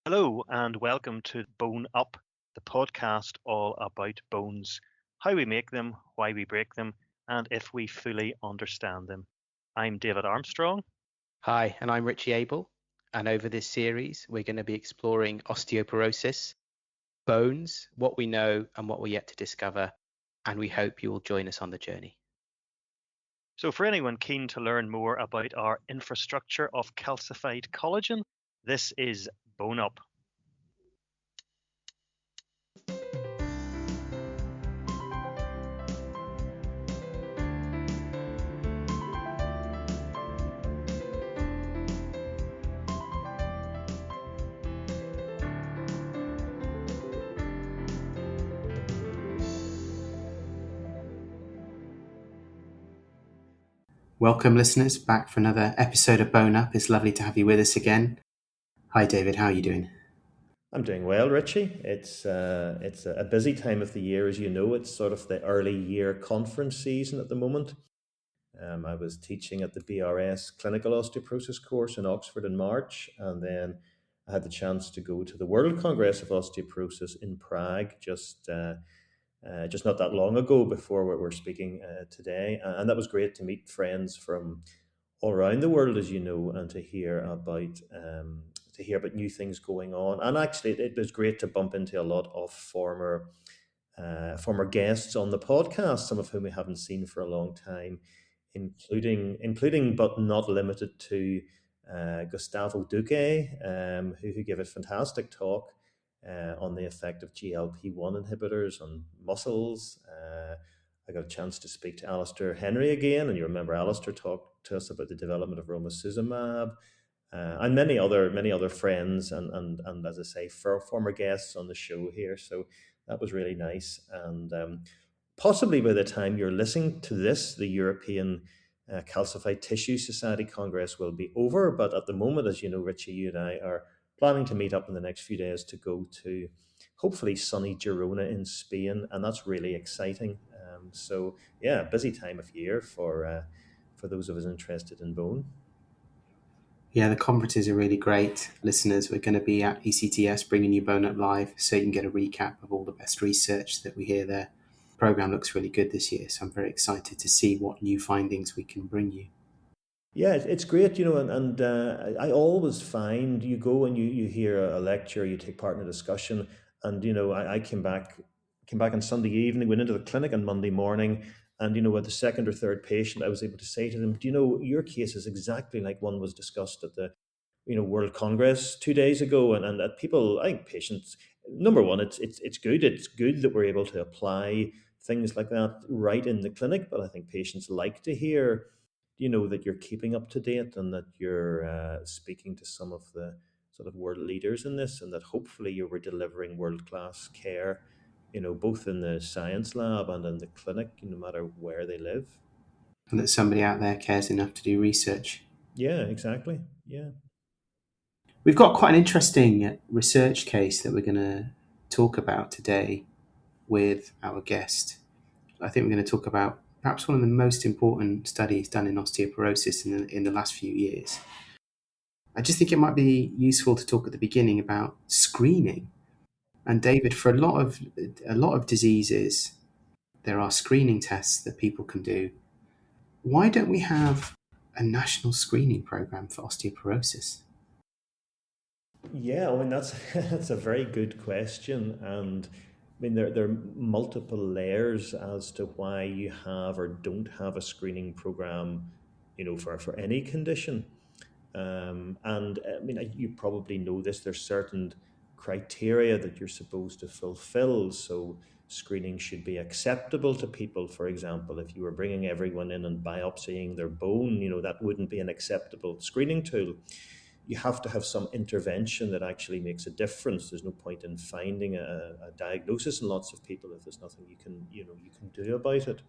Hello and welcome to Bone Up, the podcast all about bones, how we make them, why we break them, and if we fully understand them. I'm David Armstrong. Hi, and I'm Richie Abel. And over this series, we're going to be exploring osteoporosis, bones, what we know and what we're yet to discover. And we hope you will join us on the journey. So, for anyone keen to learn more about our infrastructure of calcified collagen, this is Bone Up. Welcome, listeners, back for another episode of Bone Up. It's lovely to have you with us again. Hi, David. How are you doing? I'm doing well, Richie. It's a busy time of the year, as you know. It's sort of the early year conference season at the moment. I was teaching at the BRS Clinical Osteoporosis course in Oxford in March, and then I had the chance to go to the World Congress of Osteoporosis in Prague just not that long ago before we're speaking today. And that was great to meet friends from all around the world, as you know, and to hear about new things going on. And actually, it was great to bump into a lot of former guests on the podcast, some of whom we haven't seen for a long time, including but not limited to Gustavo Duque, who gave a fantastic talk on the effect of GLP-1 inhibitors on muscles. I got a chance to speak to Alistair Henry again, and you remember Alistair talked to us about the development of romosozumab, and many other friends and as I say, former guests on the show here. So that was really nice. And possibly by the time you're listening to this, the European Calcified Tissue Society Congress will be over. But at the moment, as you know, Richie, you and I are planning to meet up in the next few days to go to hopefully sunny Girona in Spain, and that's really exciting. So yeah, busy time of year for those of us interested in bone. Yeah, the conferences are really great. Listeners, we're going to be at ECTS bringing you Bone Up Live so you can get a recap of all the best research that we hear there. The program looks really good this year, so I'm very excited to see what new findings we can bring you. Yeah, it's great, and I always find you go and you hear a lecture, you take part in a discussion, and I came back on Sunday evening, went into the clinic on Monday morning, and with the second or third patient, I was able to say to them, do you know, your case is exactly like one was discussed at the World Congress 2 days ago, and that people, I think patients, number one, it's good, that we're able to apply things like that right in the clinic, but I think patients like to hear that you're keeping up to date and that you're speaking to some of the sort of world leaders in this, and that hopefully you were delivering world-class care, both in the science lab and in the clinic, no matter where they live. And that somebody out there cares enough to do research. Yeah, exactly. Yeah. We've got quite an interesting research case that we're going to talk about today with our guest. I think we're going to talk about perhaps one of the most important studies done in osteoporosis in the last few years. I just think it might be useful to talk at the beginning about screening. And David, for a lot of diseases, there are screening tests that people can do. Why don't we have a national screening program for osteoporosis? Yeah, I mean that's a very good question, and I mean there are multiple layers as to why you have or don't have a screening program, for any condition. And I mean, you probably know this. There's certain criteria that you're supposed to fulfill. So screening should be acceptable to people. For example, if you were bringing everyone in and biopsying their bone, that wouldn't be an acceptable screening tool. You have to have some intervention that actually makes a difference. There's no point in finding a diagnosis in lots of people if there's nothing you can do about it.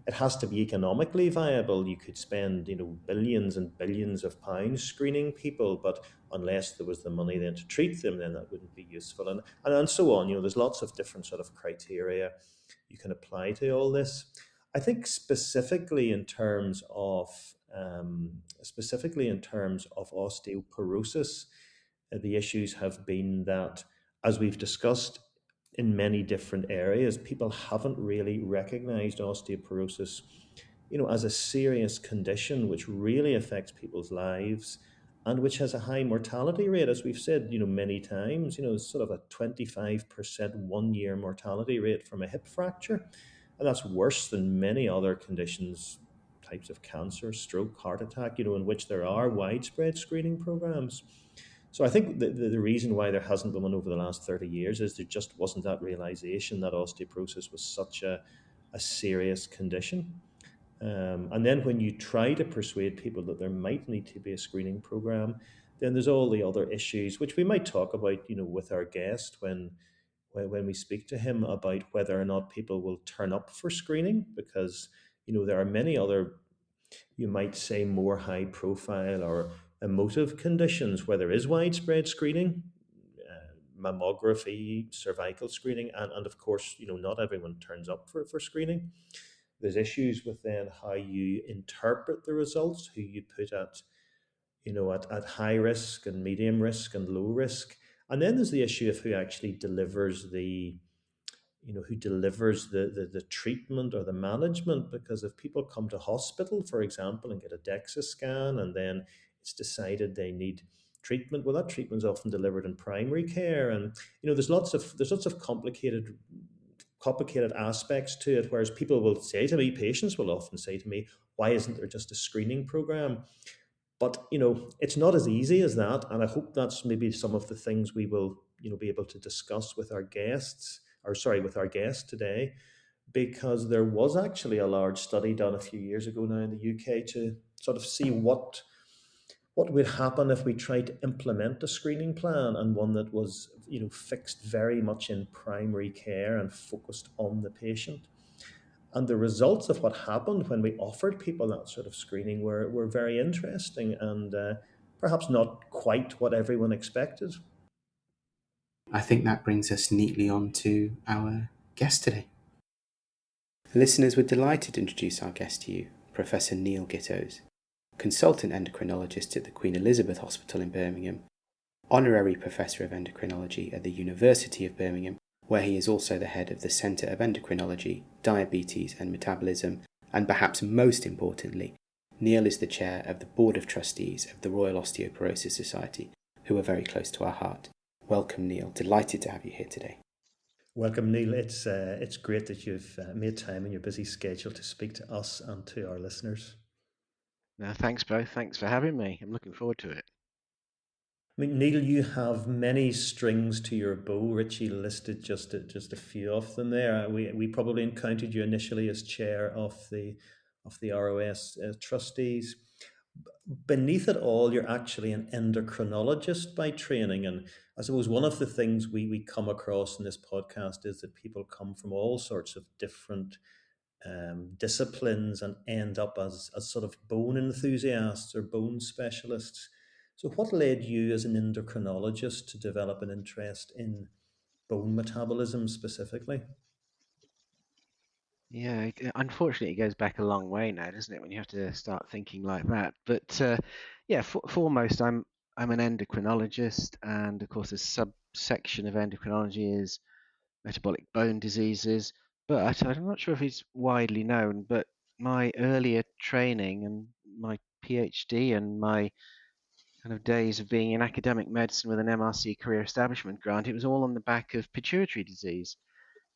It has to be economically viable. You could spend, billions and billions of pounds screening people, but unless there was the money then to treat them, then that wouldn't be useful, and so on. There's lots of different sort of criteria you can apply to all this. I think specifically in terms of osteoporosis, The issues have been that, as we've discussed in many different areas, people haven't really recognized osteoporosis, as a serious condition which really affects people's lives and which has a high mortality rate, as we've said, many times. Sort of a 25% 1-year mortality rate from a hip fracture, and that's worse than many other conditions, types of cancer, stroke, heart attack, in which there are widespread screening programs. So I think the reason why there hasn't been one over the last 30 years is there just wasn't that realization that osteoporosis was such a serious condition. And then when you try to persuade people that there might need to be a screening program, then there's all the other issues, which we might talk about, with our guest when we speak to him, about whether or not people will turn up for screening, because, there are many other, you might say, more high profile or emotive conditions where there is widespread screening, mammography, cervical screening, and of course, not everyone turns up for screening. There's issues with then how you interpret the results, who you put at, at high risk and medium risk and low risk. And then there's the issue of who actually delivers the treatment or the management. Because if people come to hospital, for example, and get a DEXA scan, and then it's decided they need treatment, well, that treatment is often delivered in primary care, and there's lots of complicated aspects to it. Whereas people will say to me, patients will often say to me, why isn't there just a screening program? But it's not as easy as that, and I hope that's maybe some of the things we will be able to discuss with our guest today, because there was actually a large study done a few years ago now in the UK to sort of see what would happen if we tried to implement a screening plan, and one that was fixed very much in primary care and focused on the patient. And the results of what happened when we offered people that sort of screening were very interesting, and perhaps not quite what everyone expected. I think that brings us neatly on to our guest today. Listeners, we're delighted to introduce our guest to you, Professor Neil Gittoes, Consultant Endocrinologist at the Queen Elizabeth Hospital in Birmingham, Honorary Professor of Endocrinology at the University of Birmingham, where he is also the head of the Centre of Endocrinology, Diabetes and Metabolism, and perhaps most importantly, Neil is the chair of the Board of Trustees of the Royal Osteoporosis Society, who are very close to our heart. Welcome, Neil. Delighted to have you here today. Welcome, Neil. It's great that you've made time in your busy schedule to speak to us and to our listeners. No, thanks both. Thanks for having me. I'm looking forward to it. I mean, Neil, you have many strings to your bow. Richie listed just a few of them there. We probably encountered you initially as chair of the ROS trustees. Beneath it all, you're actually an endocrinologist by training. And I suppose one of the things we come across in this podcast is that people come from all sorts of different disciplines and end up as sort of bone enthusiasts or bone specialists. So what led you as an endocrinologist to develop an interest in bone metabolism specifically? Yeah, unfortunately, it goes back a long way now, doesn't it, when you have to start thinking like that? But yeah, foremost, I'm an endocrinologist, and of course, a subsection of endocrinology is metabolic bone diseases. But I'm not sure if it's widely known, but my earlier training and my PhD and my kind of days of being in academic medicine with an MRC career establishment grant, it was all on the back of pituitary disease.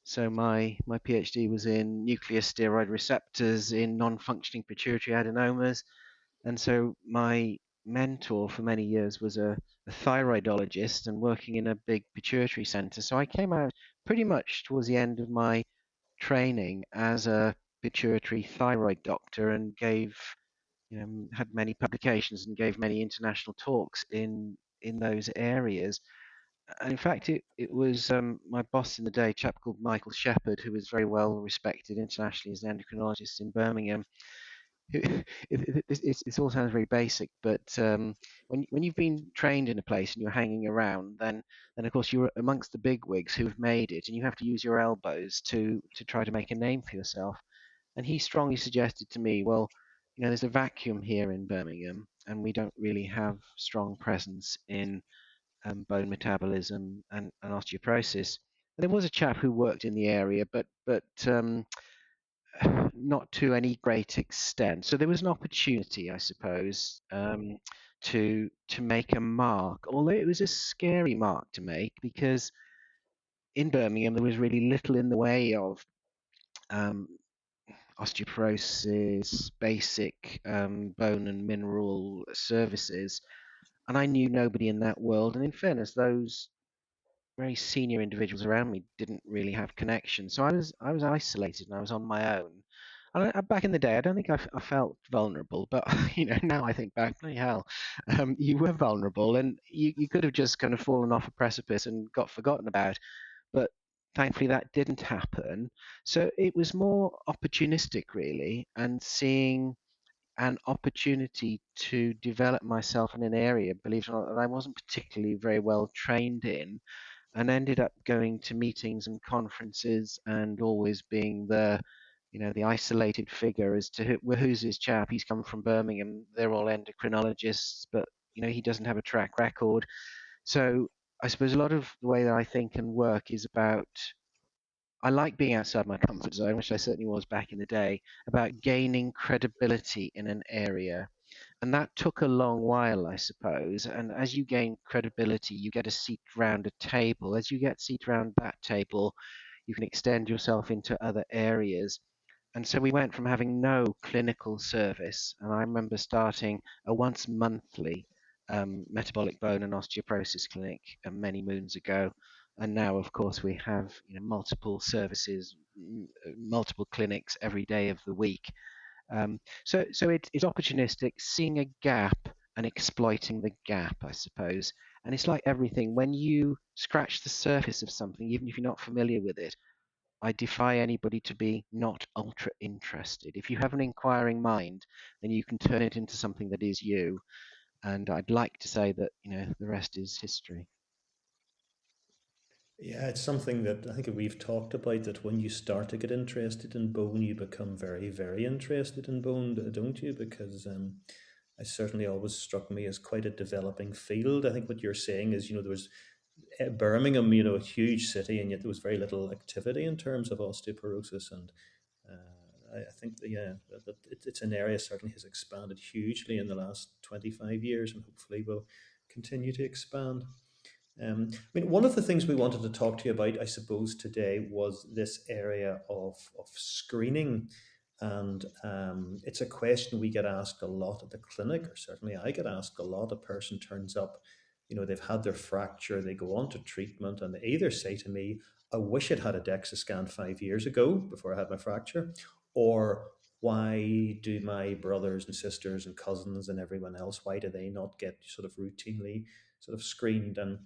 So my PhD was in nuclear steroid receptors in non-functioning pituitary adenomas, and so my mentor for many years was a thyroidologist and working in a big pituitary center. So I came out pretty much towards the end of my training as a pituitary thyroid doctor and had many publications and gave many international talks in those areas. And in fact, it was my boss in the day, a chap called Michael Shepherd, who was very well respected internationally as an endocrinologist in Birmingham. It all sounds very basic, but when you've been trained in a place and you're hanging around, then of course you're amongst the big wigs who've made it, and you have to use your elbows to try to make a name for yourself. And he strongly suggested to me, well, there's a vacuum here in Birmingham, and we don't really have strong presence in bone metabolism and osteoporosis. And there was a chap who worked in the area, but not to any great extent. So there was an opportunity, I suppose, to make a mark, although it was a scary mark to make because in Birmingham there was really little in the way of um, osteoporosis, basic bone and mineral services, and I knew nobody in that world. And in fairness, those very senior individuals around me didn't really have connection. So I was isolated and I was on my own. And back in the day, I don't think I felt vulnerable, but now I think back, bloody hell, you were vulnerable, and you could have just kind of fallen off a precipice and got forgotten about. But thankfully, that didn't happen. So it was more opportunistic, really, and seeing an opportunity to develop myself in an area, believe it or not, that I wasn't particularly very well trained in, and ended up going to meetings and conferences and always being the isolated figure as to who's this chap. He's come from Birmingham. They're all endocrinologists, but he doesn't have a track record. So I suppose a lot of the way that I think and work is about. I like being outside my comfort zone, which I certainly was back in the day, about gaining credibility in an area. And that took a long while, I suppose. And as you gain credibility, you get a seat round a table. As you get a seat round that table, you can extend yourself into other areas. And so we went from having no clinical service, and I remember starting a once monthly metabolic bone and osteoporosis clinic many moons ago. And now, of course, we have multiple services, multiple clinics every day of the week. So it's opportunistic, seeing a gap and exploiting the gap, I suppose. And it's like everything. When you scratch the surface of something, even if you're not familiar with it, I defy anybody to be not ultra interested. If you have an inquiring mind, then you can turn it into something that is you. And I'd like to say that, the rest is history. Yeah, it's something that I think we've talked about, that when you start to get interested in bone, you become very, very interested in bone, don't you? Because it certainly always struck me as quite a developing field. I think what you're saying is, there was Birmingham, a huge city, and yet there was very little activity in terms of osteoporosis. And I think that, yeah, that it's an area certainly has expanded hugely in the last 25 years, and hopefully will continue to expand. One of the things we wanted to talk to you about, I suppose, today was this area of screening. And it's a question we get asked a lot at the clinic, or certainly I get asked a lot. A person turns up, they've had their fracture, they go on to treatment, and they either say to me, I wish I'd had a DEXA scan 5 years ago before I had my fracture, or why do my brothers and sisters and cousins and everyone else, why do they not get sort of routinely sort of screened? And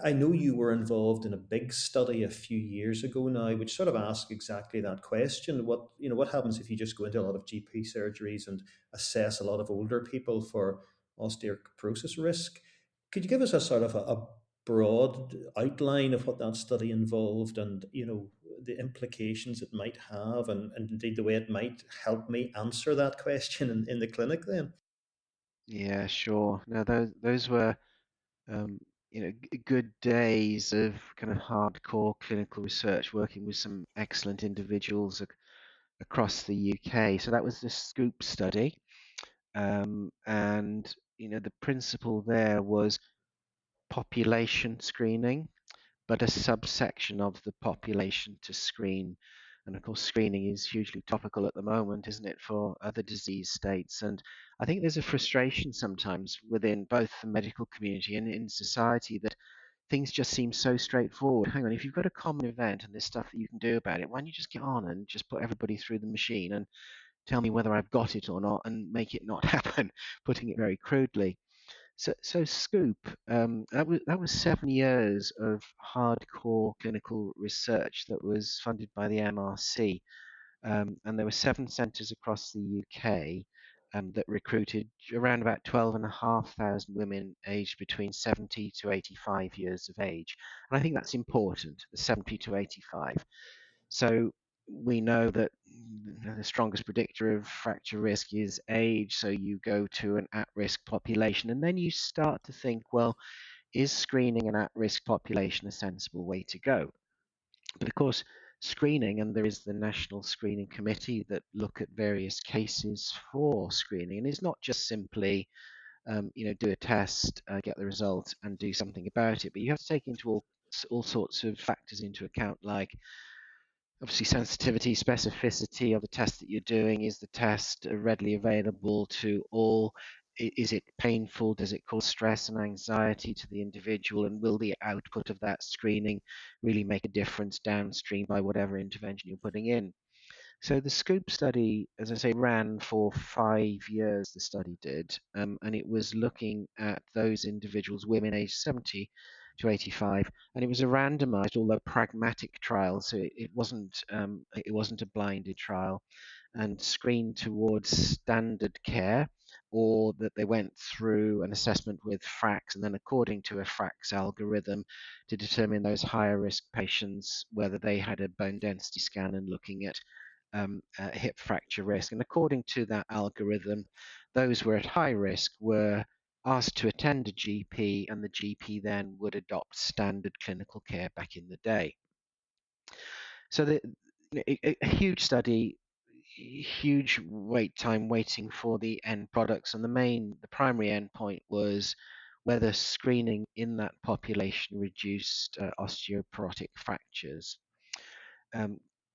I know you were involved in a big study a few years ago now, which sort of asked exactly that question. What happens if you just go into a lot of GP surgeries and assess a lot of older people for osteoporosis risk? Could you give us a sort of a broad outline of what that study involved, and the implications it might have, and indeed the way it might help me answer that question in the clinic then? Yeah, sure. No, those were good days of kind of hardcore clinical research, working with some excellent individuals across the UK. So that was the SCOOP study, and the principle there was population screening, but a subsection of the population to screen. And of course, screening is hugely topical at the moment, isn't it, for other disease states? And I think there's a frustration sometimes within both the medical community and in society that things just seem so straightforward. Hang on, if you've got a common event and there's stuff that you can do about it, why don't you just get on and just put everybody through the machine and tell me whether I've got it or not and make it not happen, putting it very crudely. So Scoop, that was 7 years of hardcore clinical research that was funded by the MRC, and there were 7 centres across the UK that recruited around about 12,500 women aged between 70 to 85 years of age, and I think that's important, the 70 to 85. So we know that the strongest predictor of fracture risk is age, so you go to an at-risk population, and then you start to think, well, is screening an at-risk population a sensible way to go? But of course, screening, and there is the National Screening Committee that look at various cases for screening, and it's not just simply do a test, get the result, and do something about it. But you have to take into all sorts of factors into account, like obviously sensitivity, specificity of the test that you're doing. Is the test readily available to all? Is it painful? Does it cause stress and anxiety to the individual? And will the output of that screening really make a difference downstream by whatever intervention you're putting in? So the SCOOP study, as I say, ran for 5 years, the study did, and it was looking at those individuals, women aged 70 to 85, and it was a randomized, although pragmatic trial, so it wasn't a blinded trial, and screened towards standard care, or that they went through an assessment with FRAX, and then according to a FRAX algorithm to determine those higher risk patients, whether they had a bone density scan and looking at hip fracture risk. And according to that algorithm, those who were at high risk were asked to attend a GP, and the GP then would adopt standard clinical care back in the day. So a huge study, huge wait time waiting for the end products, and the primary endpoint was whether screening in that population reduced osteoporotic fractures.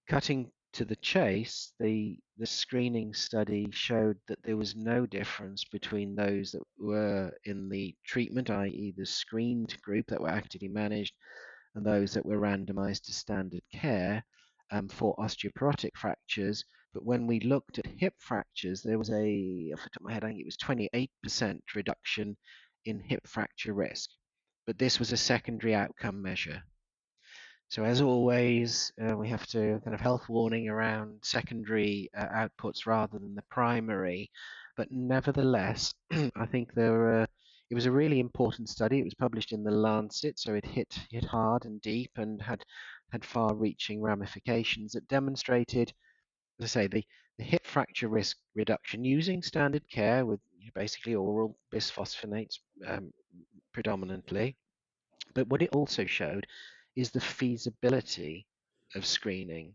Cutting to the chase, the screening study showed that there was no difference between those that were in the treatment, i.e. the screened group that were actively managed, and those that were randomized to standard care for osteoporotic fractures. But when we looked at hip fractures, there was off the top of my head, I think it was 28% reduction in hip fracture risk. But this was a secondary outcome measure. So as always, we have to kind of health warning around secondary outputs rather than the primary. But nevertheless, I think it was a really important study. It was published in the Lancet, so it hit hard and deep and had far-reaching ramifications that demonstrated, as I say, the hip fracture risk reduction using standard care with basically oral bisphosphonates predominantly. But what it also showed is the feasibility of screening.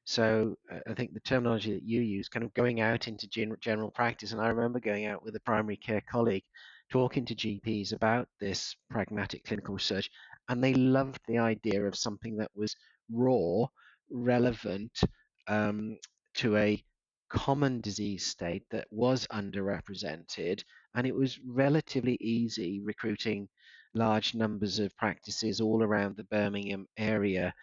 So I think the terminology that you use, kind of going out into general practice, and I remember going out with a primary care colleague, talking to GPs about this pragmatic clinical research, and they loved the idea of something that was raw, relevant to a common disease state that was underrepresented, and it was relatively easy recruiting large numbers of practices all around the Birmingham area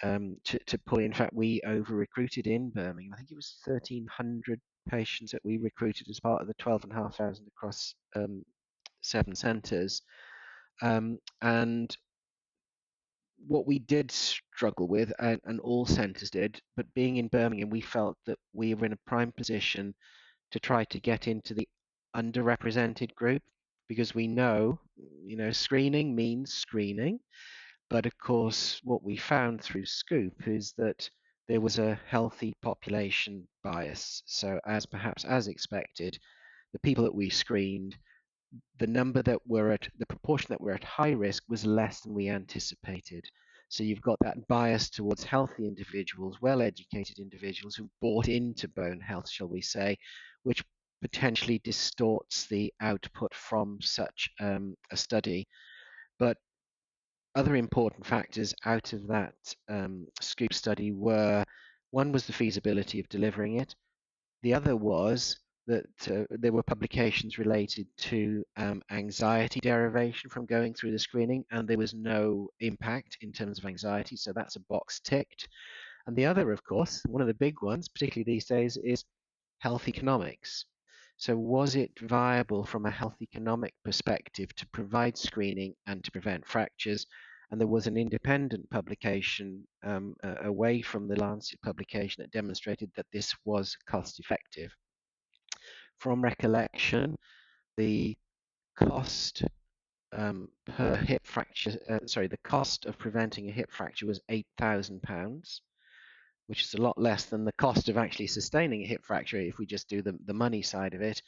to pull. In fact, we over-recruited in Birmingham. I think it was 1,300 patients that we recruited as part of the 12,500 across 7 centres. And what we did struggle with, and all centres did, but being in Birmingham, we felt that we were in a prime position to try to get into the underrepresented group, because we know, screening means screening. But of course, what we found through SCOOP is that there was a healthy population bias. So perhaps as expected, the people that we screened, the proportion that were at high risk was less than we anticipated. So you've got that bias towards healthy individuals, well-educated individuals who bought into bone health, shall we say, which potentially distorts the output from such a study. But other important factors out of that SCOOP study were, one was the feasibility of delivering it. The other was that there were publications related to anxiety derivation from going through the screening, and there was no impact in terms of anxiety, so that's a box ticked. And the other, of course, one of the big ones, particularly these days, is health economics. So was it viable from a health economic perspective to provide screening and to prevent fractures? And there was an independent publication away from the Lancet publication that demonstrated that this was cost effective. From recollection, the cost per hip fracture, the cost of preventing a hip fracture was £8,000, which is a lot less than the cost of actually sustaining a hip fracture if we just do the money side of it.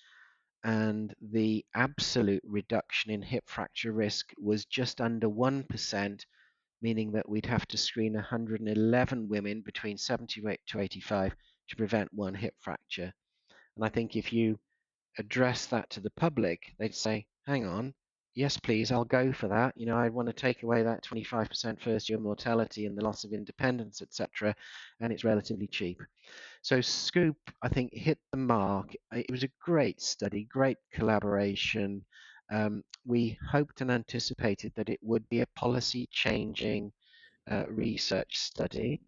and the absolute reduction in hip fracture risk was just under 1%, meaning that we'd have to screen 111 women between 78 to 85 to prevent one hip fracture. And I think if you address that to the public, they'd say, hang on, yes, please, I'll go for that. I want to take away that 25% first year mortality and the loss of independence, etc., and it's relatively cheap. So Scoop, I think, hit the mark. It was a great study, great collaboration. We hoped and anticipated that it would be a policy-changing research study.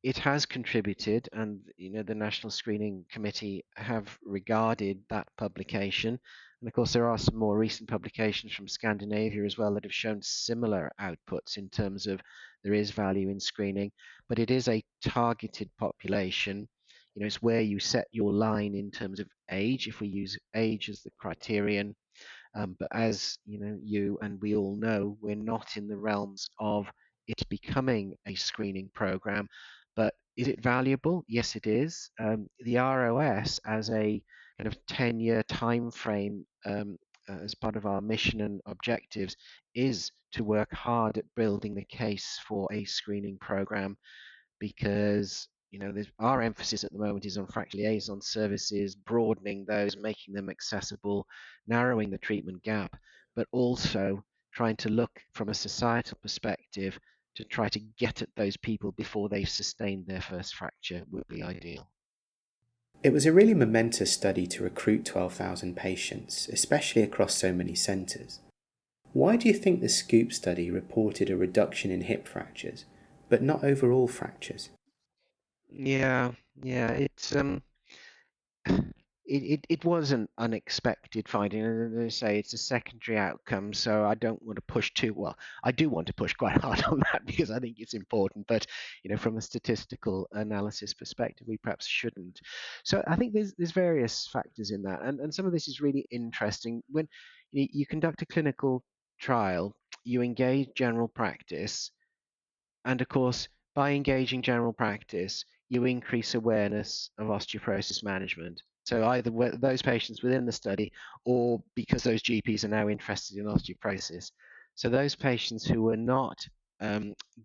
It has contributed, and the National Screening Committee have regarded that publication. And of course, there are some more recent publications from Scandinavia as well that have shown similar outputs in terms of there is value in screening, but it is a targeted population. It's where you set your line in terms of age, if we use age as the criterion. But as you and we all know, we're not in the realms of it becoming a screening program. But is it valuable? Yes, it is. The ROS as a kind of 10-year time frame as part of our mission and objectives is to work hard at building the case for a screening program, because our emphasis at the moment is on fracture liaison services, broadening those, making them accessible, narrowing the treatment gap, but also trying to look from a societal perspective to try to get at those people before they've sustained their first fracture would be ideal. It was a really momentous study to recruit 12,000 patients, especially across so many centres. Why do you think the Scoop study reported a reduction in hip fractures, but not overall fractures? Yeah, it's it was an unexpected finding, and as I say, it's a secondary outcome, so I don't want to push too well. I do want to push quite hard on that because I think it's important, but from a statistical analysis perspective, we perhaps shouldn't. So I think there's various factors in that, and some of this is really interesting. When you conduct a clinical trial, you engage general practice, and of course, by engaging general practice, you increase awareness of osteoporosis management. So either those patients within the study, or because those GPs are now interested in osteoporosis. So those patients who were not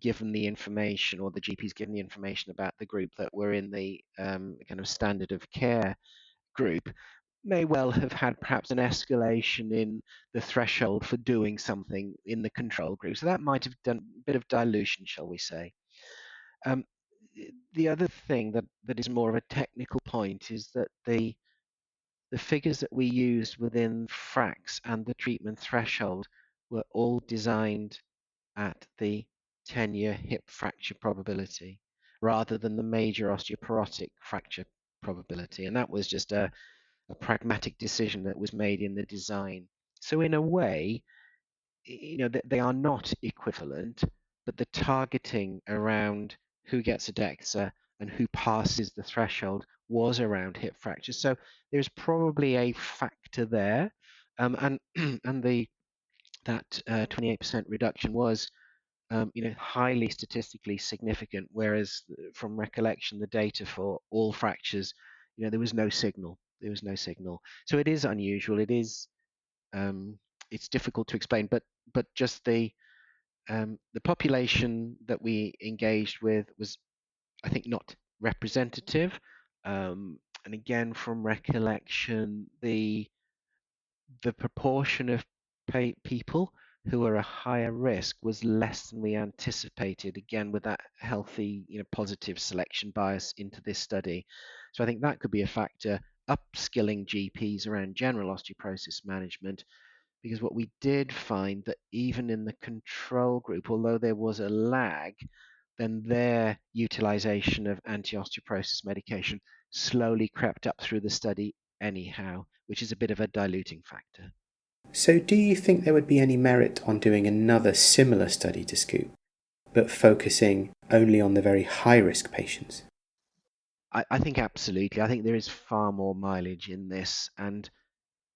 given the information, or the GPs given the information about the group that were in the kind of standard of care group, may well have had perhaps an escalation in the threshold for doing something in the control group. So that might have done a bit of dilution, shall we say. Um, the other thing that is more of a technical point is that the figures that we used within FRAX and the treatment threshold were all designed at the 10-year hip fracture probability rather than the major osteoporotic fracture probability. And that was just a pragmatic decision that was made in the design. So in a way, they are not equivalent, but the targeting around who gets a DEXA and who passes the threshold was around hip fractures. So there's probably a factor there, and that 28% reduction was highly statistically significant, whereas from recollection, the data for all fractures, there was no signal. There was no signal. So it is unusual. It is it's difficult to explain, but just the population that we engaged with was, I think, not representative. And again, from recollection, the proportion of people who are a higher risk was less than we anticipated, again with that healthy positive selection bias into this study. So I think that could be a factor, upskilling GPs around general osteoporosis management, because what we did find that even in the control group, although there was a lag, then their utilization of anti-osteoporosis medication slowly crept up through the study anyhow, which is a bit of a diluting factor. So do you think there would be any merit on doing another similar study to Scoop, but focusing only on the very high-risk patients? I think absolutely. I think there is far more mileage in this, and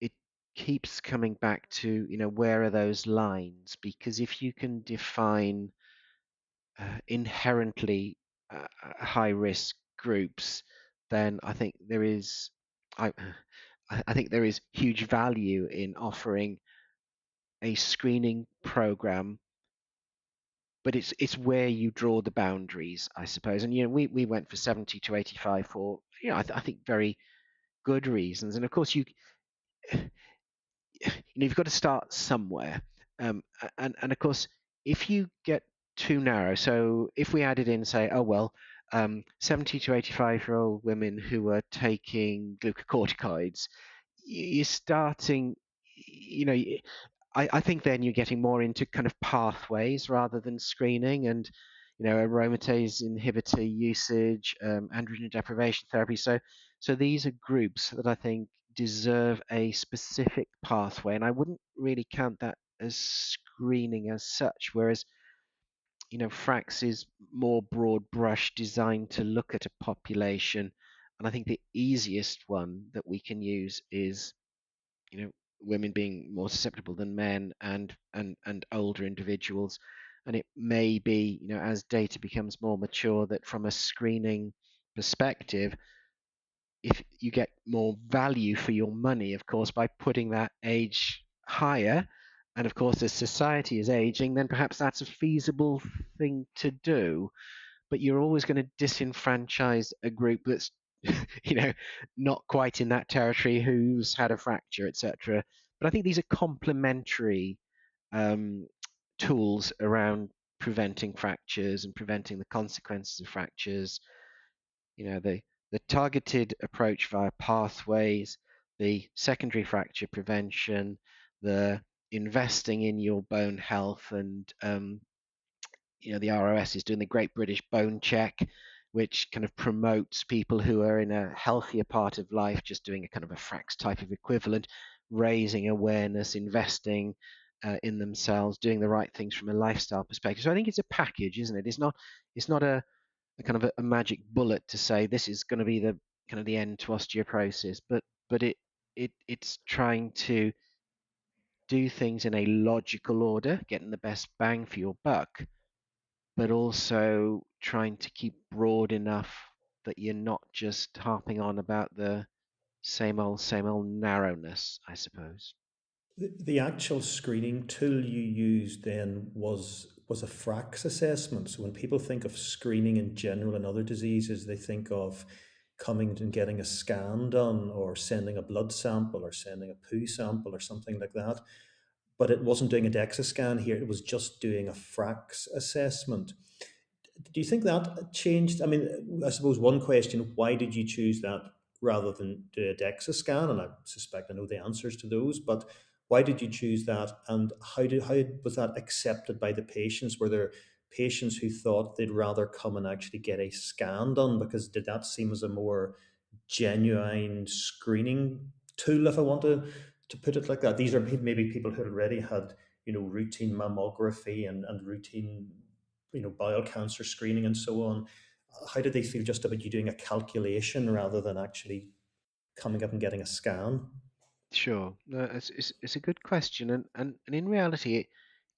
it keeps coming back to, where are those lines? Because if you can define inherently high risk groups, then I think there is. I think there is huge value in offering a screening program, but it's where you draw the boundaries, I suppose. And we went for 70 to 85 for I think very good reasons. And of course you've got to start somewhere. And of course, if you get too narrow, so if we added in, say, 70 to 85-year-old women who are taking glucocorticoids, you're starting, I think then you're getting more into kind of pathways rather than screening, and aromatase inhibitor usage, androgen deprivation therapy. So these are groups that I think deserve a specific pathway, and I wouldn't really count that as screening as such. Whereas FRAX is more broad brush, designed to look at a population, and I think the easiest one that we can use is women being more susceptible than men, and older individuals. And it may be, as data becomes more mature, that from a screening perspective, if you get more value for your money, of course, by putting that age higher, and of course as society is aging, then perhaps that's a feasible thing to do. But you're always going to disenfranchise a group that's not quite in that territory, who's had a fracture, etc. But I think these are complementary tools around preventing fractures and preventing the consequences of fractures. The targeted approach via pathways, the secondary fracture prevention, the investing in your bone health, and the ROS is doing the Great British Bone Check, which kind of promotes people who are in a healthier part of life, just doing a kind of a FRAX type of equivalent, raising awareness, investing in themselves, doing the right things from a lifestyle perspective. So I think it's a package, isn't it? It's not a kind of a magic bullet to say this is going to be the kind of the end to osteoporosis, but it's trying to do things in a logical order, getting the best bang for your buck, but also trying to keep broad enough that you're not just harping on about the same old narrowness, I suppose. The actual screening tool you used then was a FRAX assessment. So when people think of screening in general in other diseases, they think of coming and getting a scan done, or sending a blood sample, or sending a poo sample, or something like that. But it wasn't doing a DEXA scan here, it was just doing a FRAX assessment. Do you think that changed? I mean, I suppose one question, why did you choose that rather than do a DEXA scan? And I suspect I know the answers to those, but why did you choose that? And how was that accepted by the patients? Were there patients who thought they'd rather come and actually get a scan done? Because did that seem as a more genuine screening tool, if I want to put it like that? These are maybe people who already had, routine mammography and routine, bowel cancer screening and so on. How did they feel just about you doing a calculation rather than actually coming up and getting a scan? Sure, no, it's a good question, and in reality,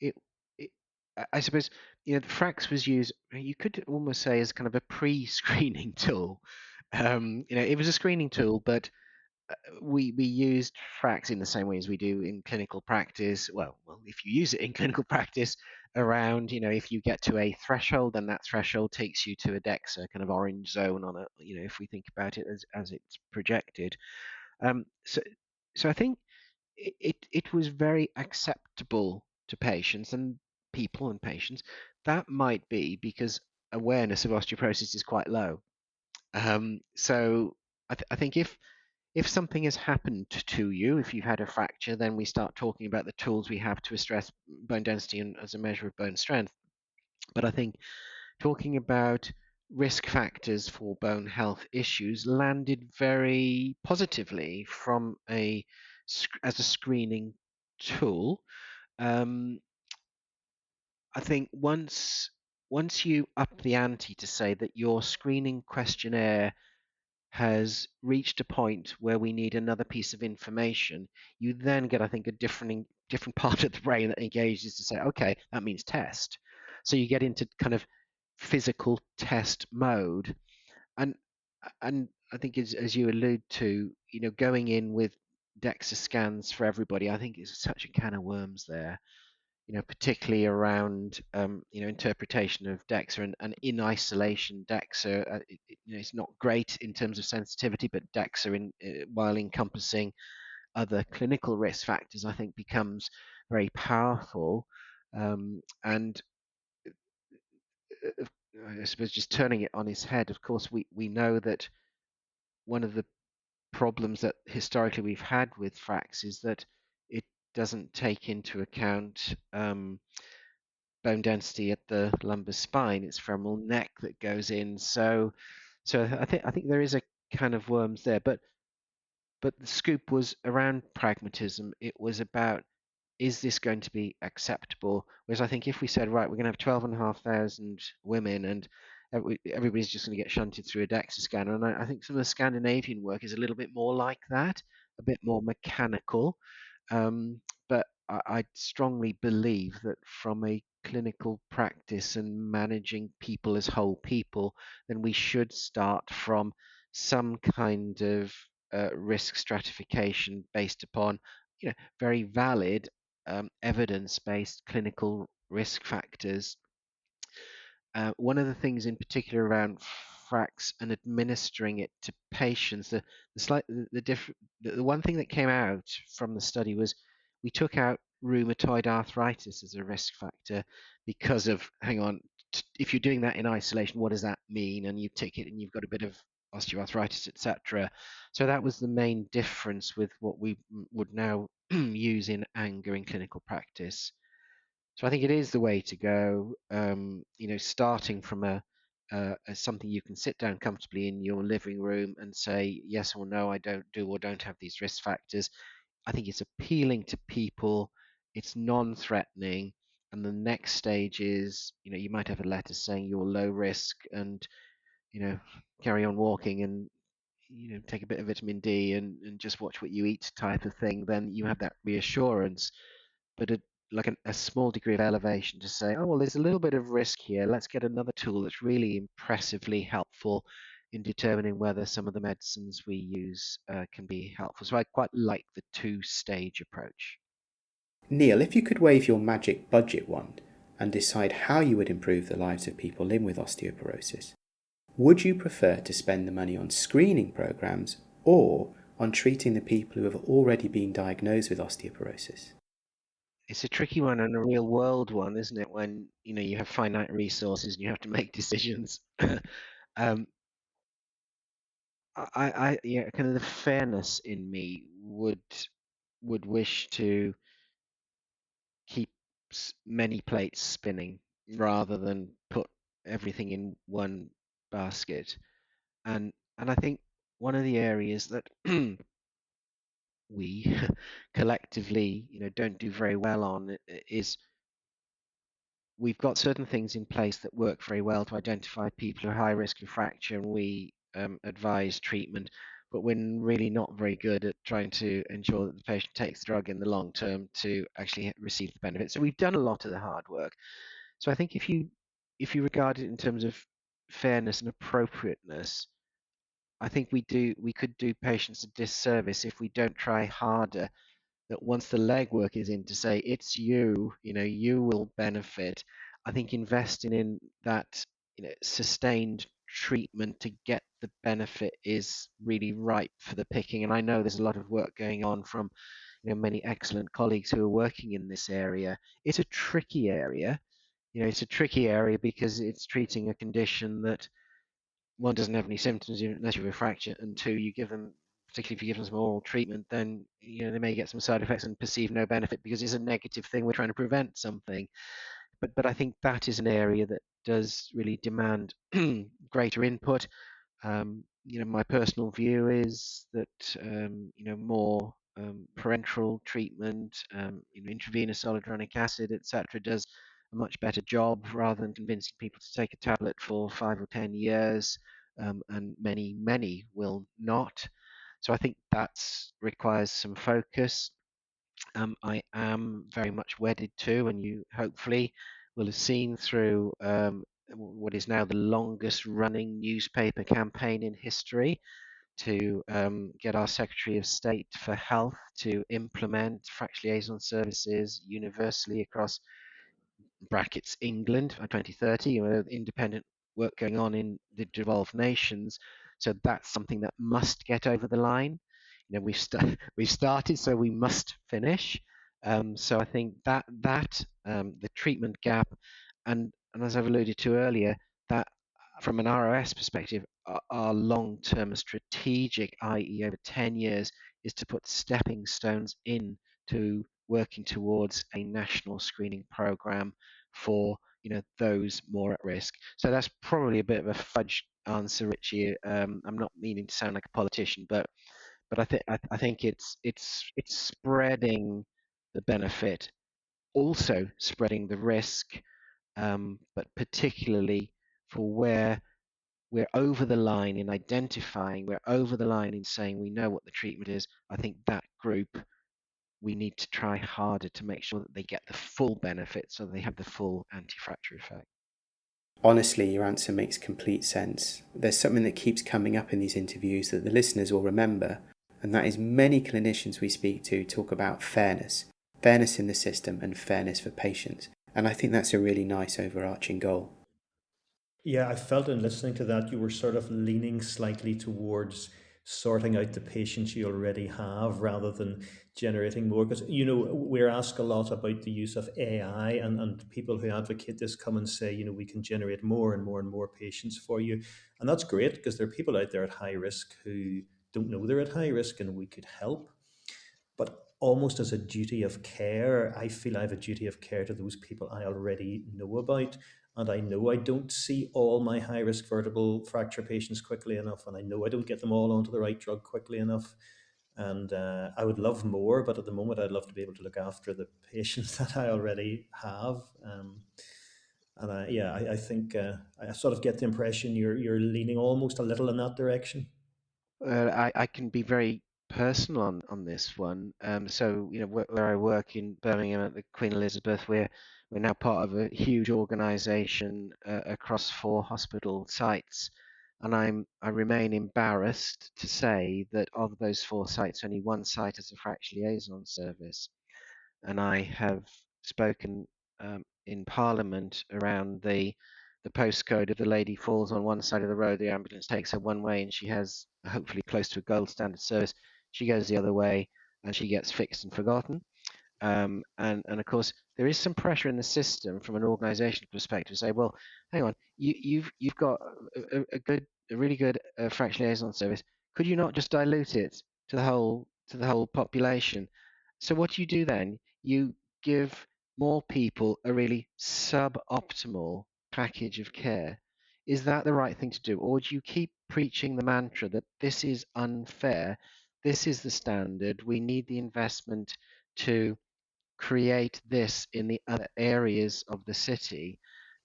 it, it I suppose the FRAX was used. You could almost say as kind of a pre-screening tool. It was a screening tool, but we used FRAX in the same way as we do in clinical practice. Well, if you use it in clinical practice, around if you get to a threshold, then that threshold takes you to a DEXA kind of orange zone on a if we think about it as it's projected. So I think it was very acceptable to patients and patients. That might be because awareness of osteoporosis is quite low. So I think if something has happened to you, if you've had a fracture, then we start talking about the tools we have to assess bone density and as a measure of bone strength. But I think talking about risk factors for bone health issues landed very positively as a screening tool. I think once you up the ante to say that your screening questionnaire has reached a point where we need another piece of information, you then get, I think, a different part of the brain that engages to say, okay, that means test. So you get into kind of physical test mode. And And I think as you allude to, going in with DEXA scans for everybody, I think is such a can of worms there. Particularly around interpretation of DEXA and in isolation DEXA. It's not great in terms of sensitivity, but DEXA while encompassing other clinical risk factors, I think becomes very powerful. And I suppose just turning it on its head, of course, we know that one of the problems that historically we've had with FRAX is that it doesn't take into account bone density at the lumbar spine. It's femoral neck that goes in. So I think there is a kind of worms there, but the scoop was around pragmatism. It was about, is this going to be acceptable? Whereas I think if we said, right, we're going to have 12,500 women and everybody's just going to get shunted through a DEXA scanner, and I think some of the Scandinavian work is a little bit more like that, a bit more mechanical. But I strongly believe that from a clinical practice and managing people as whole people, then we should start from some kind of risk stratification based upon, very valid evidence-based clinical risk factors. One of the things in particular around FRAX and administering it to patients, the one thing that came out from the study was we took out rheumatoid arthritis as a risk factor because of, hang on, if you're doing that in isolation, what does that mean? And you tick it and you've got a bit of osteoarthritis, etc. So that was the main difference with what we would now use in anger in clinical practice. So I think it is the way to go. Starting from a something you can sit down comfortably in your living room and say yes or no, I don't do or don't have these risk factors. I think it's appealing to people. It's non-threatening, and the next stage is, you might have a letter saying you're low risk, and carry on walking and take a bit of vitamin D and just watch what you eat type of thing. Then you have that reassurance. But a small degree of elevation to say, oh, well, there's a little bit of risk here. Let's get another tool that's really impressively helpful in determining whether some of the medicines we use can be helpful. So I quite like the two-stage approach. Neil, if you could wave your magic budget wand and decide how you would improve the lives of people living with osteoporosis, would you prefer to spend the money on screening programs or on treating the people who have already been diagnosed with osteoporosis? It's a tricky one and a real world one, isn't it? When you have finite resources and you have to make decisions. Yeah, kind of the fairness in me would wish to keep many plates spinning rather than put everything in one basket. And I think one of the areas that we collectively, don't do very well on is we've got certain things in place that work very well to identify people who are high risk of fracture, and we advise treatment, but we're really not very good at trying to ensure that the patient takes the drug in the long term to actually receive the benefit. So we've done a lot of the hard work. So I think if you regard it in terms of fairness and appropriateness, I think we could do patients a disservice if we don't try harder, that once the legwork is in to say it's you, you will benefit. I think investing in that, sustained treatment to get the benefit is really ripe for the picking. And I know there's a lot of work going on from, many excellent colleagues who are working in this area. It's a tricky area. It's a tricky area because it's treating a condition that, one, doesn't have any symptoms unless you have a fracture, and two, you give them, particularly if you give them some oral treatment, then they may get some side effects and perceive no benefit because it's a negative thing. We're trying to prevent something. But I think that is an area that does really demand greater input. My personal view is that more parenteral treatment, intravenous zoledronic acid, etc., does a much better job rather than convincing people to take a tablet for 5 or 10 years, and many will not. So I think that requires some focus. I am very much wedded to, and you hopefully will have seen through what is now the longest running newspaper campaign in history to get our Secretary of State for Health to implement FRAX liaison services universally across brackets England by 2030, independent work going on in the devolved nations. So that's something that must get over the line. We've started, so we must finish. So I think that the treatment gap, and as I've alluded to earlier, that from an ROS perspective, our long-term strategic, i.e., over 10 years, is to put stepping stones in to working towards a national screening program for those more at risk. So that's probably a bit of a fudged answer, Richie. I'm not meaning to sound like a politician, but I think it's spreading the benefit, also spreading the risk, but particularly for where we're over the line in identifying, we're over the line in saying we know what the treatment is. I think that group, we need to try harder to make sure that they get the full benefit so they have the full anti-fracture effect. Honestly, your answer makes complete sense. There's something that keeps coming up in these interviews that the listeners will remember, and that is many clinicians we speak to talk about fairness in the system and fairness for patients. And I think that's a really nice overarching goal. Yeah, I felt in listening to that you were sort of leaning slightly towards sorting out the patients you already have rather than generating more. Because, we're asked a lot about the use of AI, and people who advocate this come and say, we can generate more and more and more patients for you. And that's great because there are people out there at high risk who don't know they're at high risk and we could help. But almost as a duty of care, I feel I have a duty of care to those people I already know about. And I know I don't see all my high risk vertebral fracture patients quickly enough. And I know I don't get them all onto the right drug quickly enough. And I would love more, but at the moment, I'd love to be able to look after the patients that I already have. I think I sort of get the impression you're leaning almost a little in that direction. I can be very personal on this one. So where I work in Birmingham at the Queen Elizabeth, we're now part of a huge organisation across 4 hospital sites, and I remain embarrassed to say that of those 4 sites, only 1 site has a FRAX liaison service, and I have spoken in Parliament around the postcode. If the lady falls on one side of the road, the ambulance takes her one way, and she has hopefully close to a gold standard service. She goes the other way, and she gets fixed and forgotten. And of course, there is some pressure in the system from an organisational perspective to say, well, hang on, you've got a really good FRAX liaison service. Could you not just dilute it to the whole population? So what do you do then? You give more people a really suboptimal package of care. Is that the right thing to do? Or do you keep preaching the mantra that this is unfair, this is the standard, we need the investment to create this in the other areas of the city,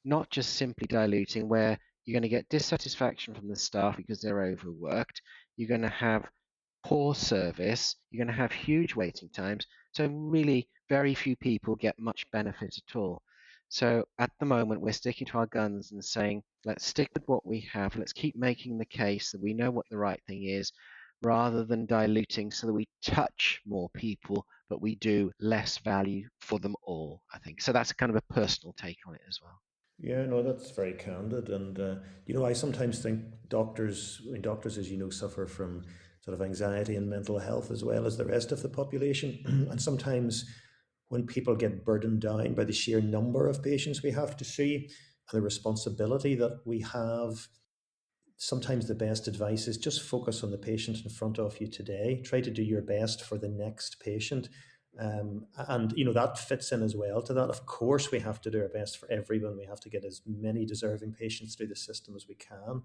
not just simply diluting where you're going to get dissatisfaction from the staff because they're overworked, you're going to have poor service, you're going to have huge waiting times. So really very few people get much benefit at all. So at the moment, we're sticking to our guns and saying, let's stick with what we have. Let's keep making the case that we know what the right thing is, rather than diluting so that we touch more people, but we do less value for them all, I think. So that's kind of a personal take on it as well. Yeah, no, that's very candid. And, I sometimes think doctors, as you know, suffer from sort of anxiety and mental health as well as the rest of the population. And sometimes when people get burdened down by the sheer number of patients we have to see and the responsibility that we have, sometimes the best advice is just focus on the patient in front of you today. Try to do your best for the next patient. And that fits in as well to that. Of course, we have to do our best for everyone. We have to get as many deserving patients through the system as we can.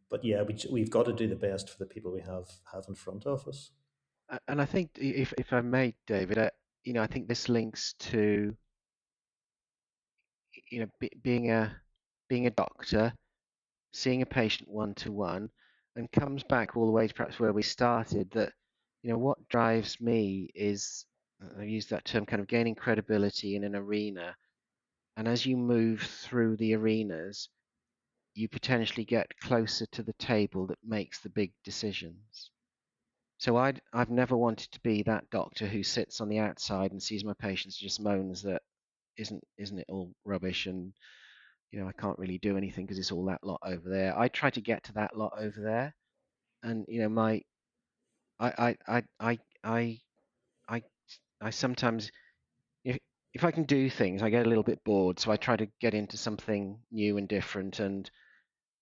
But yeah, we've got to do the best for the people we have in front of us. And I think, if I may, David, I think this links to being a doctor, seeing a patient one-to-one, and comes back all the way to perhaps where we started, that what drives me is, I use that term, kind of gaining credibility in an arena And as you move through the arenas, you potentially get closer to the table that makes the big decisions. So I've never wanted to be that doctor who sits on the outside and sees my patients, just moans that isn't it all rubbish, and I can't really do anything because it's all that lot over there. I try to get to that lot over there, and my I sometimes, if I can do things, I get a little bit bored, so I try to get into something new and different and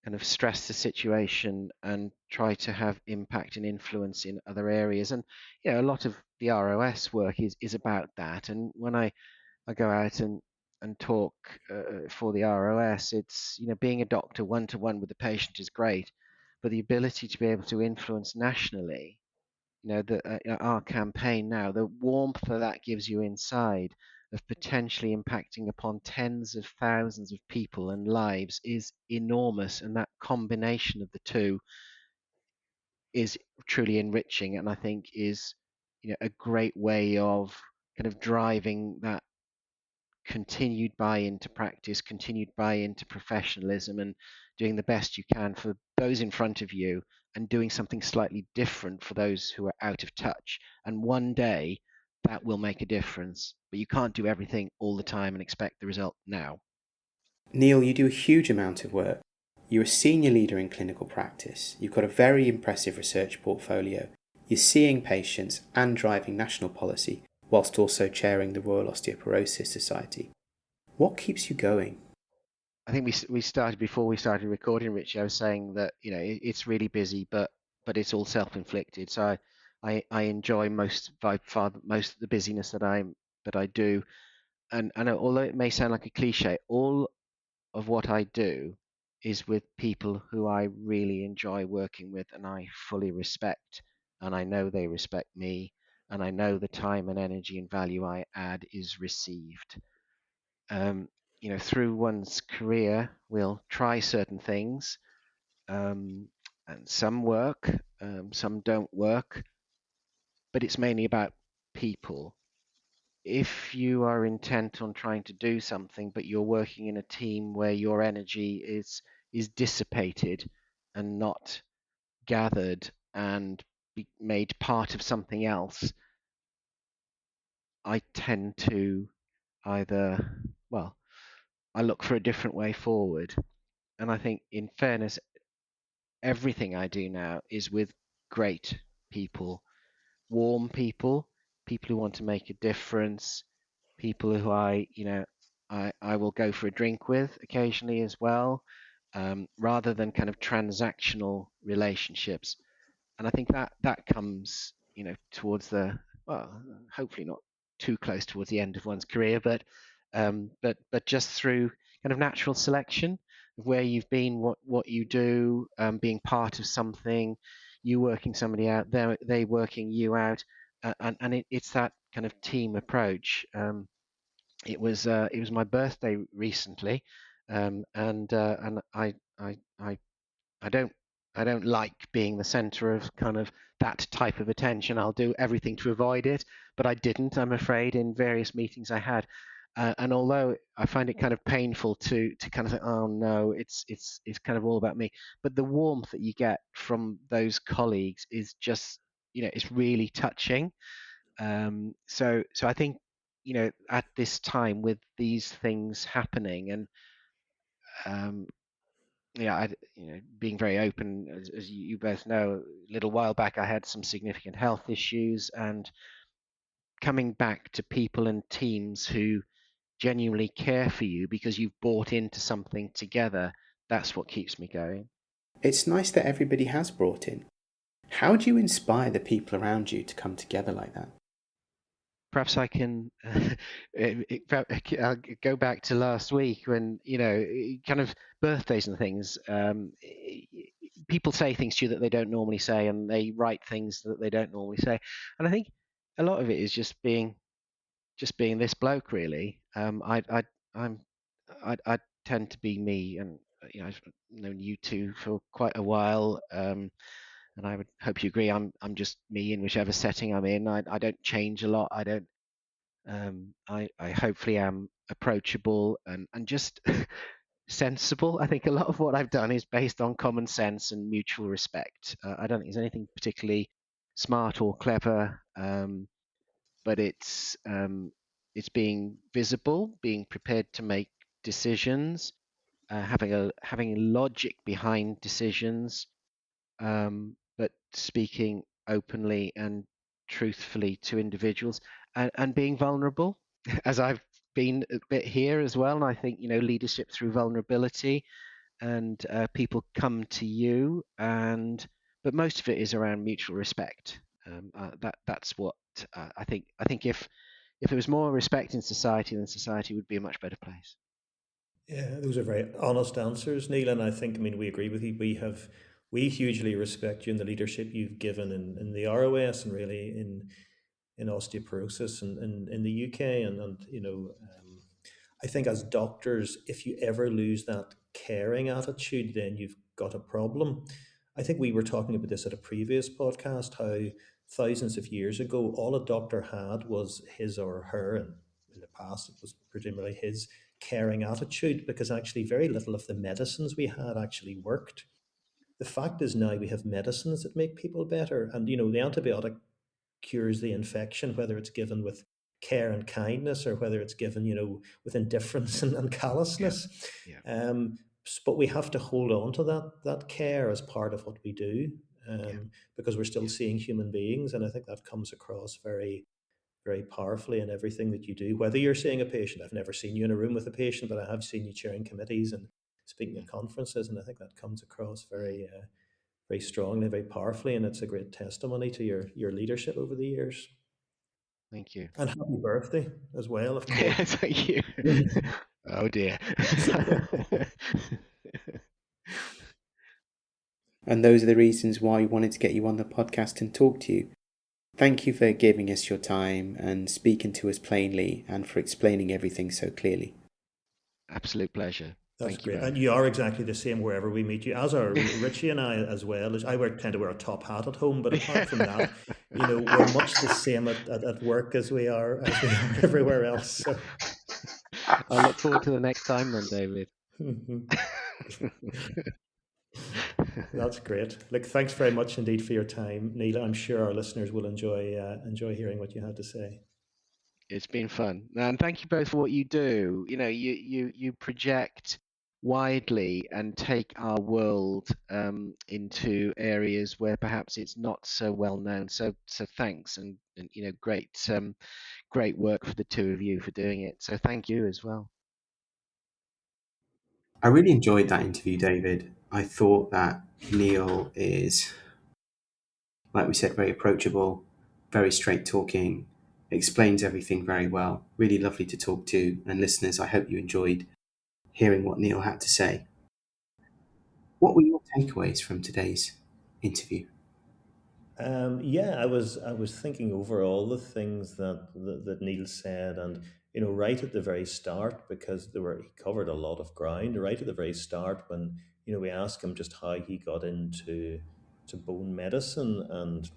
kind of stress the situation and try to have impact and influence in other areas. And a lot of the ROS work is about that. And when I go out and talk for the ROS, it's being a doctor one-to-one with the patient is great, but the ability to be able to influence nationally, our campaign now, the warmth that gives you inside of potentially impacting upon tens of thousands of people and lives is enormous, and that combination of the two is truly enriching, and I think is a great way of kind of driving that continued buy-in to practice, continued buy-in to professionalism, and doing the best you can for those in front of you, and doing something slightly different for those who are out of touch. And one day that will make a difference, but you can't do everything all the time and expect the result now. Neil, you do a huge amount of work. You're a senior leader in clinical practice. You've got a very impressive research portfolio. You're seeing patients and driving national policy, whilst also chairing the Royal Osteoporosis Society. What keeps you going? I think we started before we started recording, Richie. I was saying that it's really busy, but it's all self-inflicted. So I enjoy most of the busyness that I do, and although it may sound like a cliche, all of what I do is with people who I really enjoy working with and I fully respect, and I know they respect me, and I know the time and energy and value I add is received. Through one's career, we'll try certain things, and some work, some don't work, but it's mainly about people. If you are intent on trying to do something, but you're working in a team where your energy is dissipated and not gathered and made part of something else, I tend to either, well, I look for a different way forward. And I think, in fairness, everything I do now is with great people, warm people, people who want to make a difference, people who I will go for a drink with occasionally as well, rather than kind of transactional relationships. And I think that comes, towards the, well, hopefully not too close towards the end of one's career, but just through kind of natural selection of where you've been, what you do, being part of something, you working somebody out, they working you out, and it's that kind of team approach. It was my birthday recently, and I don't like being the center of kind of that type of attention. I'll do everything to avoid it, but I didn't, I'm afraid, in various meetings I had. And although I find it kind of painful to kind of think, oh no, it's kind of all about me, but the warmth that you get from those colleagues is just, it's really touching. So I think, at this time with these things happening, and being very open, as you both know, a little while back I had some significant health issues, and coming back to people and teams who genuinely care for you because you've bought into something together, that's what keeps me going. It's nice that everybody has brought in. How do you inspire the people around you to come together like that? Perhaps I can I'll go back to last week when, kind of birthdays and things. People say things to you that they don't normally say, and they write things that they don't normally say. And I think a lot of it is just being this bloke, really. I tend to be me, and I've known you two for quite a while. And I would hope you agree. I'm just me in whichever setting I'm in. I don't change a lot. I don't. I hopefully am approachable, and just sensible. I think a lot of what I've done is based on common sense and mutual respect. I don't think there's anything particularly smart or clever, but it's being visible, being prepared to make decisions, having logic behind decisions, but speaking openly and truthfully to individuals, and being vulnerable, as I've been a bit here as well. And I think, leadership through vulnerability, and people come to you, but most of it is around mutual respect. That's what I think. I think if there was more respect in society, then society would be a much better place. Yeah, those are very honest answers, Neil, and I think, we agree with you. We hugely respect you and the leadership you've given in the ROS, and really in osteoporosis and in the UK, I think as doctors, if you ever lose that caring attitude, then you've got a problem. I think we were talking about this at a previous podcast, how thousands of years ago, all a doctor had was his or her, and in the past it was presumably his caring attitude, because actually very little of the medicines we had actually worked. The fact is now we have medicines that make people better, and the antibiotic cures the infection, whether it's given with care and kindness, or whether it's given, with indifference and callousness. Yeah. But we have to hold on to that care as part of what we do, because we're still seeing human beings, and I think that comes across very, very powerfully in everything that you do. Whether you're seeing a patient, I've never seen you in a room with a patient, but I have seen you chairing committees and speaking at conferences, and I think that comes across very, very strongly, very powerfully, and it's a great testimony to your leadership over the years. Thank you. And happy birthday as well, of course. Yeah, thank you. Oh dear. And those are the reasons why we wanted to get you on the podcast and talk to you. Thank you for giving us your time and speaking to us plainly, and for explaining everything so clearly. Absolute pleasure. That's Thank you great. both. And you are exactly the same wherever we meet you, as are Richie and I as well. I tend to wear a top hat at home, but apart from that, we're much the same at work as we are everywhere else. So. I look forward to the next time then, David. That's great. Look, thanks very much indeed for your time, Neil. I'm sure our listeners will enjoy hearing what you had to say. It's been fun, and thank you both for what you do. You project widely and take our world into areas where perhaps it's not so well known. So thanks, and great work for the two of you for doing it. So thank you as well. I really enjoyed that interview, David. I thought that Neil is, like we said, very approachable, very straight talking, explains everything very well. Really lovely to talk to. And listeners, I hope you enjoyed hearing what Neil had to say. What were your takeaways from today's interview? I was thinking over all the things that Neil said, and right at the very start, because he covered a lot of ground right at the very start, when we asked him just how he got into bone medicine, and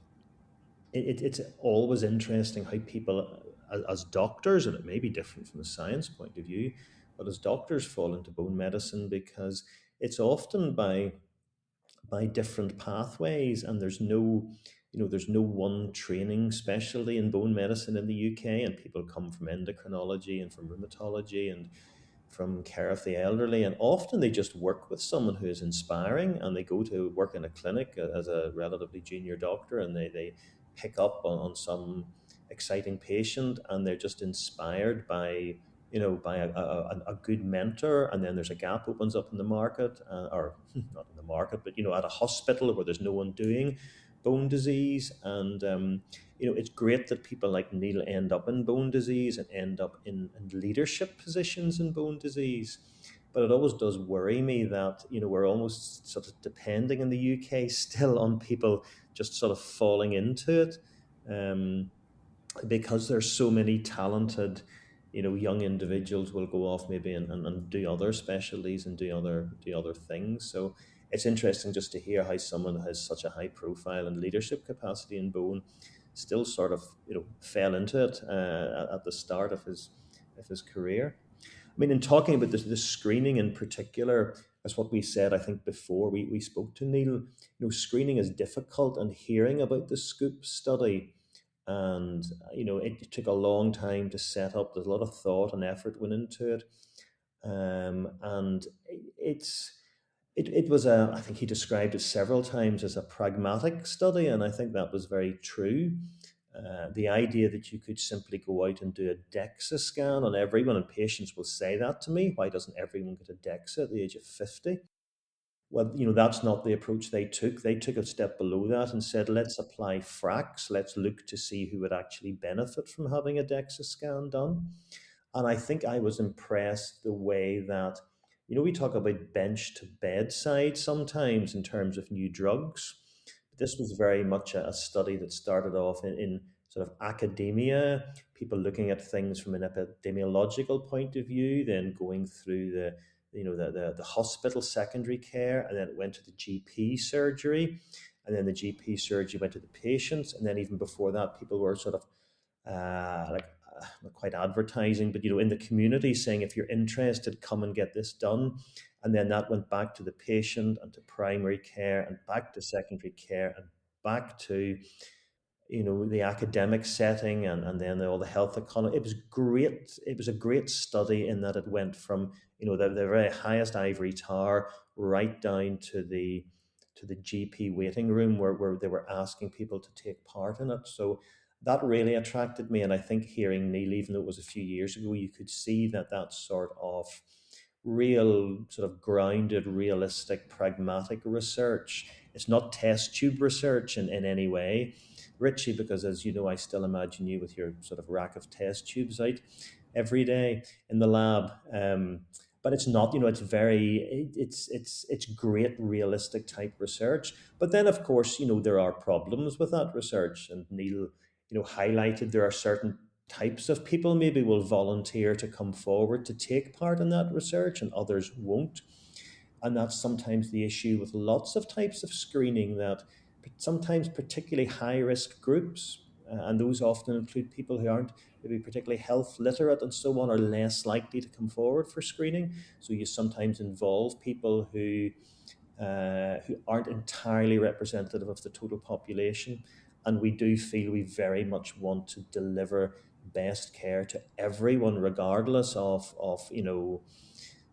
it's always interesting how people as doctors, and it may be different from the science point of view, but as doctors fall into bone medicine, because it's often by different pathways, and there's no one training specialty in bone medicine in the UK, and people come from endocrinology and from rheumatology and from care of the elderly, and often they just work with someone who is inspiring, and they go to work in a clinic as a relatively junior doctor, and they pick up on some exciting patient, and they're just inspired by a good mentor, and then there's a gap opens up in the market, or not in the market, but at a hospital where there's no one doing bone disease, and it's great that people like Neil end up in bone disease and end up in leadership positions in bone disease. But it always does worry me that we're almost sort of depending in the UK still on people just sort of falling into it, because there's so many talented young individuals will go off maybe and do other specialties and do other things. So it's interesting just to hear how someone who has such a high profile and leadership capacity in bone still sort of fell into it at the start of his career. mean, in talking about the screening in particular, as what we said, I think before we spoke to Neil, screening is difficult, and hearing about the Scoop study, and it took a long time to set up. There's a lot of thought and effort went into it, and it was I think he described it several times as a pragmatic study, and I think that was very true. The idea that you could simply go out and do a DEXA scan on everyone, and patients will say that to me, why doesn't everyone get a DEXA at the age of 50? Well, that's not the approach they took. They took a step below that and said, let's apply FRAX. Let's look to see who would actually benefit from having a DEXA scan done. And I think I was impressed the way that, we talk about bench to bedside sometimes in terms of new drugs. This was very much a study that started off in sort of academia, people looking at things from an epidemiological point of view, then going through the hospital secondary care, and then it went to the GP surgery, and then the GP surgery went to the patients, and then even before that, people were sort of not quite advertising, but in the community saying, if you're interested, come and get this done. And then that went back to the patient and to primary care and back to secondary care and back to the academic setting, and then all the health economy. It was great. It was a great study in that it went from the very highest ivory tower right down to the GP waiting room where they were asking people to take part in it. So that really attracted me, and I think hearing Neil, even though it was a few years ago, you could see that sort of real, sort of grounded, realistic, pragmatic research. It's not test tube research in any way, Richie, because as you know, I still imagine you with your sort of rack of test tubes out every day in the lab. But it's not, it's very, it's great, realistic type research. But then, of course, there are problems with that research, and Neil, highlighted there are certain types of people maybe will volunteer to come forward to take part in that research, and others won't. And that's sometimes the issue with lots of types of screening, that sometimes particularly high-risk groups, and those often include people who aren't maybe particularly health literate and so on, are less likely to come forward for screening. So you sometimes involve people who aren't entirely representative of the total population. And we do feel we very much want to deliver best care to everyone, regardless of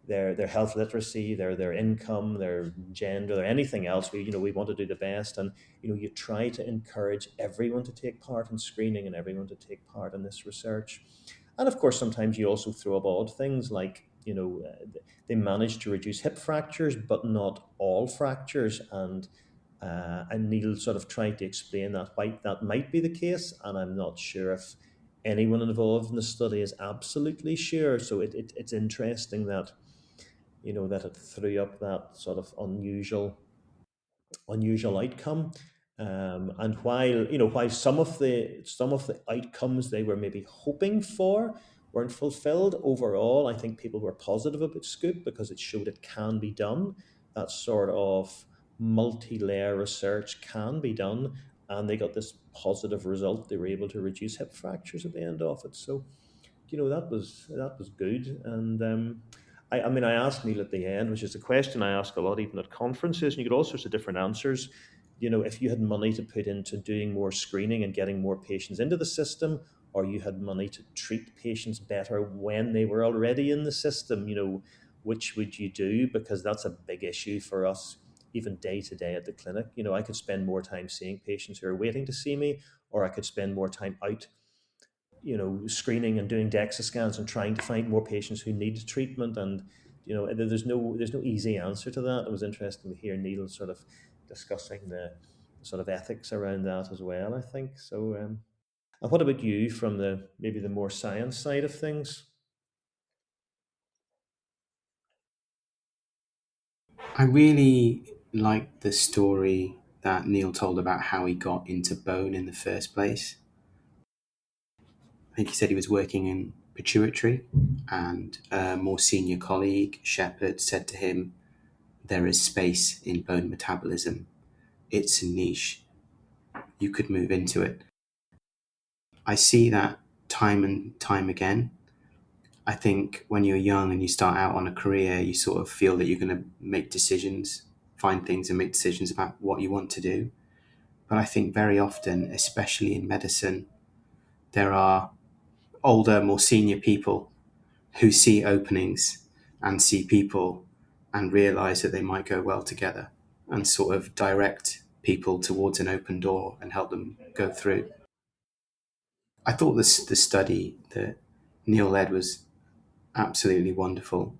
their health literacy, their income, their gender, or anything else. We want to do the best, and you try to encourage everyone to take part in screening and everyone to take part in this research. And of course, sometimes you also throw up odd things like they managed to reduce hip fractures, but not all fractures, and Neil sort of tried to explain why that might be the case, and I'm not sure if anyone involved in the study is absolutely sure. So it's interesting that that it threw up that sort of unusual outcome. And while some of the outcomes they were maybe hoping for weren't fulfilled, overall, I think people were positive about Scoop because it showed it can be done. That sort of multi-layer research can be done, and they got this positive result. They were able to reduce hip fractures at the end of it. So, that was good. And I mean, I asked Neil at the end, which is a question I ask a lot, even at conferences, and you get all sorts of different answers. If you had money to put into doing more screening and getting more patients into the system, or you had money to treat patients better when they were already in the system, which would you do? Because that's a big issue for us, even day to day at the clinic. I could spend more time seeing patients who are waiting to see me, or I could spend more time out screening and doing DEXA scans and trying to find more patients who need treatment. And there's no easy answer to that. It was interesting to hear Neil sort of discussing the sort of ethics around that as well, I think. So and what about you from maybe the more science side of things? I really liked the story that Neil told about how he got into bone in the first place. I think he said he was working in pituitary, and a more senior colleague, Shepherd, said to him, "There is space in bone metabolism. It's a niche. You could move into it." I see that time and time again. I think when you're young and you start out on a career, you sort of feel that you're going to make decisions, find things and make decisions about what you want to do. But I think very often, especially in medicine, there are older, more senior people who see openings and see people and realize that they might go well together and sort of direct people towards an open door and help them go through. I thought the study that Neil led was absolutely wonderful.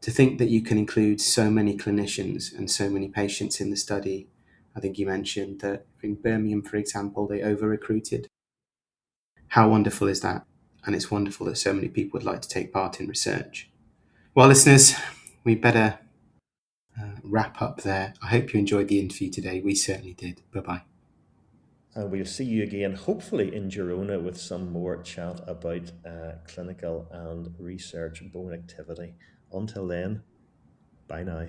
To think that you can include so many clinicians and so many patients in the study. I think you mentioned that in Birmingham, for example, they over-recruited. How wonderful is that? And it's wonderful that so many people would like to take part in research. Well, listeners, we better wrap up there. I hope you enjoyed the interview today. We certainly did. Bye-bye. And we'll see you again, hopefully in Girona, with some more chat about clinical and research bone activity. Until then, bye now.